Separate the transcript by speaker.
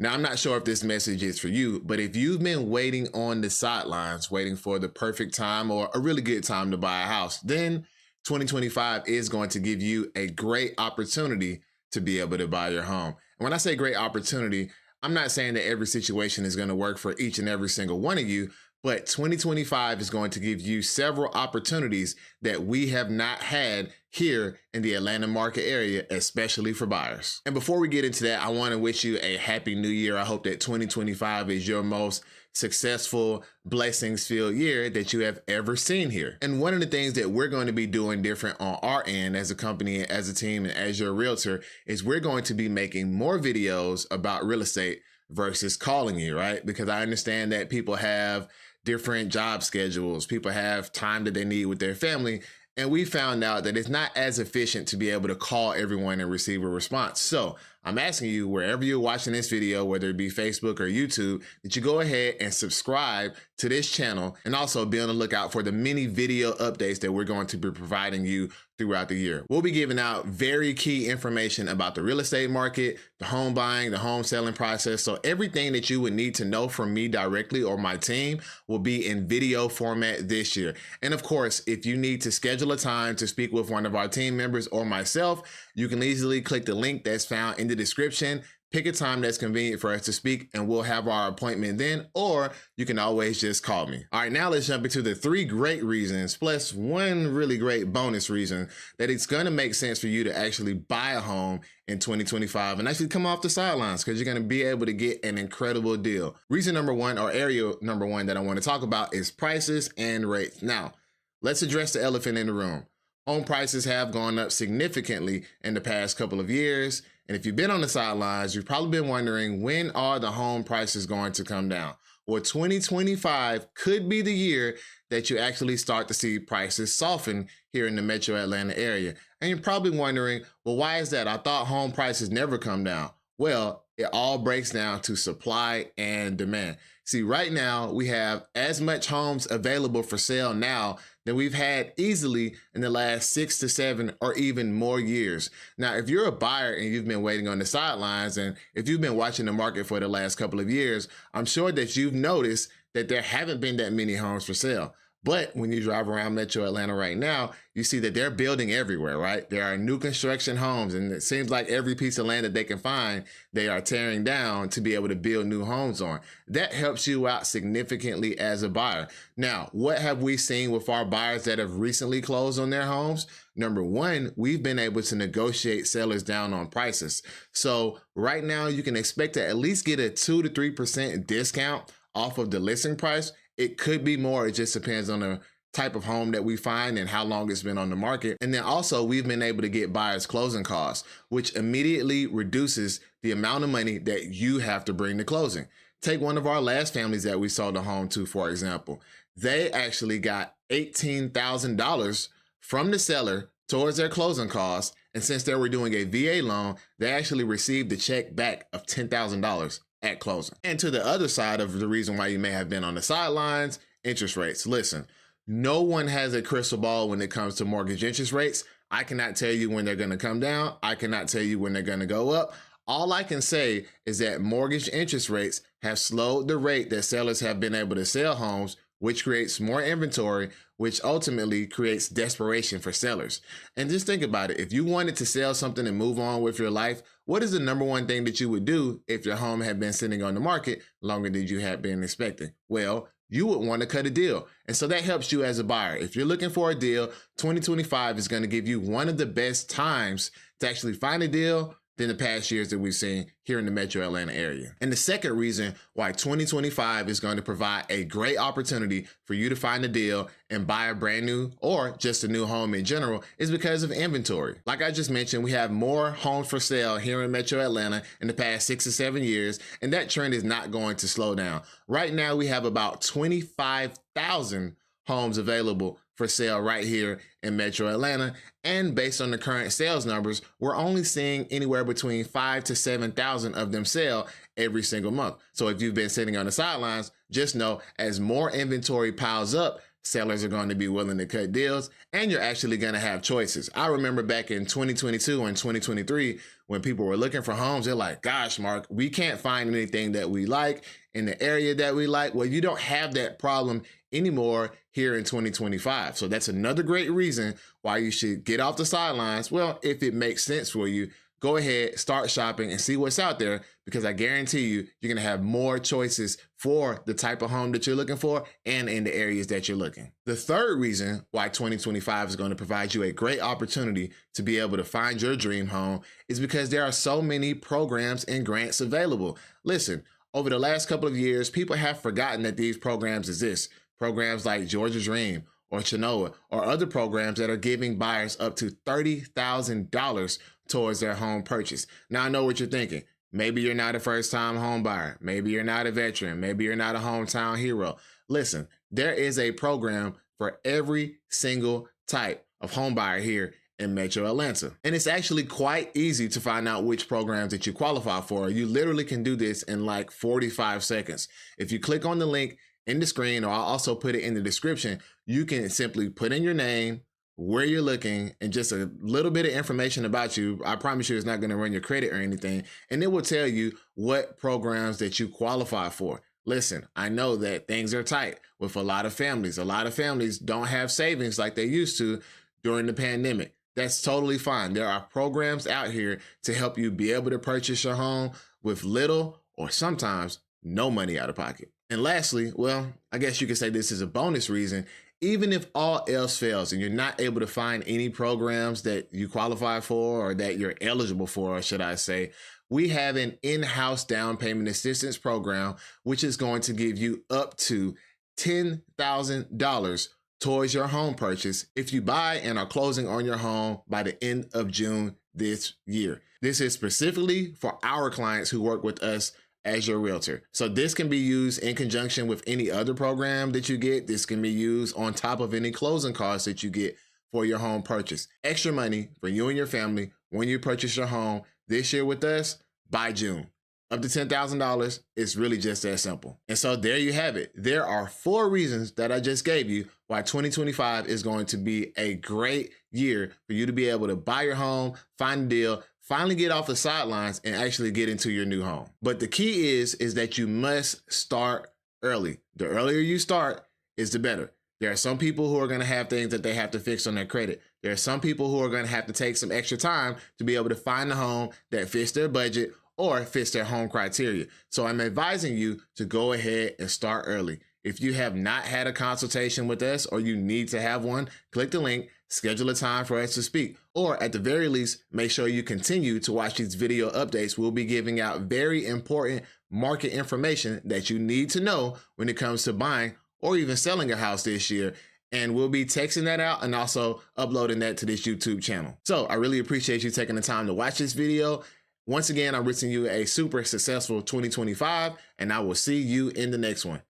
Speaker 1: Now, I'm not sure if this message is for you, but if you've been waiting on the sidelines, waiting for the perfect time or a really good time to buy a house, then 2025 is going to give you a great opportunity to be able to buy your home. And when I say great opportunity, I'm not saying that every situation is going to work for each and every single one of you, but 2025 is going to give you several opportunities that we have not had here in the Atlanta market area, especially for buyers. And before we get into that, I want to wish you a happy new year. I hope that 2025 is your most successful, blessings-filled year that you have ever seen here. And one of the things that we're going to be doing different on our end as a company, as a team, and as your realtor is we're going to be making more videos about real estate versus calling you, right? Because I understand that people have different job schedules. People have time that they need with their family. And we found out that it's not as efficient to be able to call everyone and receive a response. So I'm asking you, wherever you're watching this video, whether it be Facebook or YouTube, that you go ahead and subscribe to this channel and also be on the lookout for the many video updates that we're going to be providing you throughout the year. We'll be giving out very key information about the real estate market, the home buying, the home selling process. So everything that you would need to know from me directly or my team will be in video format this year. And of course, if you need to schedule a time to speak with one of our team members or myself, you can easily click the link that's found in the description. Pick a time that's convenient for us to speak and we'll have our appointment then, or you can always just call me. All right, now let's jump into the 3 great reasons, plus one really great bonus reason that it's gonna make sense for you to actually buy a home in 2025 and actually come off the sidelines because you're gonna be able to get an incredible deal. Reason number 1, or area number 1 that I wanna talk about is prices and rates. Now, let's address the elephant in the room. Home prices have gone up significantly in the past couple of years. And if you've been on the sidelines, you've probably been wondering, when are the home prices going to come down? Well, 2025 could be the year that you actually start to see prices soften here in the metro Atlanta area. And you're probably wondering, well, why is that? I thought home prices never come down. Well, it all breaks down to supply and demand. See, right now we have as much homes available for sale now than we've had easily in the last 6 to 7 or even more years. Now, if you're a buyer and you've been waiting on the sidelines, and if you've been watching the market for the last couple of years, I'm sure that you've noticed that there haven't been that many homes for sale. But when you drive around metro Atlanta right now, you see that they're building everywhere, right? There are new construction homes, and it seems like every piece of land that they can find, they are tearing down to be able to build new homes on. That helps you out significantly as a buyer. Now, what have we seen with our buyers that have recently closed on their homes? Number 1, we've been able to negotiate sellers down on prices. So right now you can expect to at least get a 2 to 3% discount off of the listing price. It could be more. It just depends on the type of home that we find and how long it's been on the market. And then also we've been able to get buyers closing costs, which immediately reduces the amount of money that you have to bring to closing. Take one of our last families that we sold a home to, for example. They actually got $18,000 from the seller towards their closing costs. And since they were doing a VA loan, they actually received the check back of $10,000 at closing. And to the other side of the reason why you may have been on the sidelines, interest rates. Listen, no one has a crystal ball when it comes to mortgage interest rates. I cannot tell you when they're going to come down. I cannot tell you when they're going to go up. All I can say is that mortgage interest rates have slowed the rate that sellers have been able to sell homes, which creates more inventory, which ultimately creates desperation for sellers. And just think about it. If you wanted to sell something and move on with your life, what is the number 1 thing that you would do if your home had been sitting on the market longer than you had been expecting? Well, you would want to cut a deal. And so that helps you as a buyer. If you're looking for a deal, 2025 is going to give you one of the best times to actually find a deal than the past years that we've seen here in the metro Atlanta area. And the second reason why 2025 is going to provide a great opportunity for you to find a deal and buy a brand new or just a new home in general is because of inventory. Like I just mentioned, we have more homes for sale here in metro Atlanta in the past 6 to 7 years, and that trend is not going to slow down. Right now, we have about 25,000 homes available for sale right here in metro Atlanta. And based on the current sales numbers, we're only seeing anywhere between 5,000 to 7,000 of them sell every single month. So if you've been sitting on the sidelines, just know as more inventory piles up, sellers are going to be willing to cut deals, and you're actually going to have choices. I remember back in 2022 and 2023, when people were looking for homes, they're like, gosh, Mark, we can't find anything that we like in the area that we like. Well, you don't have that problem anymore here in 2025. So that's another great reason why you should get off the sidelines. Well, if it makes sense for you, go ahead, start shopping and see what's out there, because I guarantee you're going to have more choices for the type of home that you're looking for and in the areas that you're looking. The third reason why 2025 is going to provide you a great opportunity to be able to find your dream home is because there are so many programs and grants available. Listen, over the last couple of years, people have forgotten that these programs exist. Programs like Georgia Dream or Chenoa or other programs that are giving buyers up to $30,000 towards their home purchase. Now, I know what you're thinking. Maybe you're not a first-time home buyer. Maybe you're not a veteran. Maybe you're not a hometown hero. Listen, there is a program for every single type of home buyer here in Metro Atlanta. And it's actually quite easy to find out which programs that you qualify for. You literally can do this in like 45 seconds. If you click on the link in the screen, or I'll also put it in the description, you can simply put in your name, where you're looking, and just a little bit of information about you. I promise you it's not going to run your credit or anything. And it will tell you what programs that you qualify for. Listen, I know that things are tight with a lot of families. A lot of families don't have savings like they used to during the pandemic. That's totally fine. There are programs out here to help you be able to purchase your home with little or sometimes no money out of pocket. And lastly, well, I guess you could say this is a bonus reason. Even if all else fails and you're not able to find any programs that you qualify for or that you're eligible for, should I say, we have an in-house down payment assistance program, which is going to give you up to $10,000 towards your home purchase if you buy and are closing on your home by the end of June this year. This is specifically for our clients who work with us as your realtor. So this can be used in conjunction with any other program that you get. This can be used on top of any closing costs that you get for your home purchase. Extra money for you and your family when you purchase your home this year with us by June. Up to $10,000. It's really just that simple. And so there you have it. There are 4 reasons that I just gave you why 2025 is going to be a great year for you to be able to buy your home, find a deal, finally get off the sidelines and actually get into your new home. But the key is that you must start early. The earlier you start is the better. There are some people who are going to have things that they have to fix on their credit. There are some people who are going to have to take some extra time to be able to find a home that fits their budget or fits their home criteria. So I'm advising you to go ahead and start early. If you have not had a consultation with us or you need to have one, click the link, schedule a time for us to speak, or at the very least, make sure you continue to watch these video updates. We'll be giving out very important market information that you need to know when it comes to buying or even selling a house this year. And we'll be texting that out and also uploading that to this YouTube channel. So I really appreciate you taking the time to watch this video. Once again, I'm wishing you a super successful 2025, and I will see you in the next one.